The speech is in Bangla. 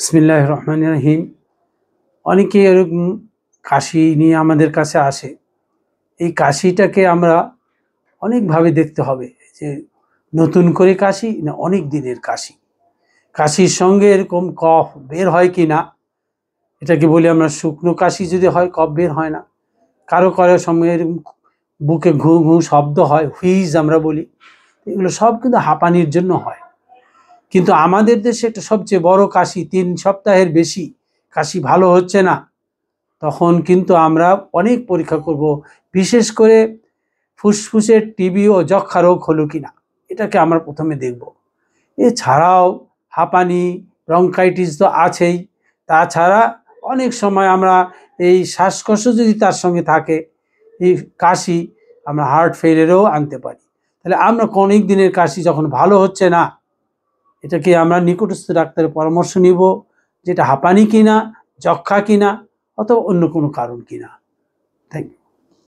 বিসমিল্লাহির রহমানির রহিম। অনেকেই এরকম কাশি নিয়ে আমাদের কাছে আসে। এই কাশিটাকে আমরা অনেকভাবে দেখতে হবে যে নতুন করে কাশি না অনেক দিনের কাশি। কাশির সঙ্গে এরকম কফ বের হয় কি না, এটাকে বলি আমরা শুকনো কাশি। যদি হয় কফ বের হয় না, কারো কারো সময় এরকম বুকে ঘু ঘু শব্দ হয়, হুইজ আমরা বলি। এগুলো সব কিন্তু হাঁপানির জন্য হয়। কিন্তু আমাদের দেশে একটা সবচেয়ে বড় কাশি, 3 সপ্তাহের বেশি কাশি ভালো হচ্ছে না, তখন কিন্তু আমরা অনেক পরীক্ষা করব, বিশেষ করে ফুসফুসের টিবি ও যক্ষা রোগ হলো কিনা, এটাকে আমরা প্রথমে দেখব। এছাড়াও হাঁপানি, ব্রঙ্কাইটিস তো আছেই। তাছাড়া অনেক সময় আমরা এই শ্বাসকষ্ট যদি তার সঙ্গে থাকে, এই কাশি আমরা হার্ট ফেলিয়ারও আনতে পারি। তাহলে আমরা অনেক দিনের কাশি যখন ভালো হচ্ছে না, এটাকে আমরা নিকটস্থ ডাক্তারের পরামর্শ নিব, যেটা হাঁপানি কিনা, যক্ষা কিনা, অথবা অন্য কোনো কারণ কিনা। Thank you.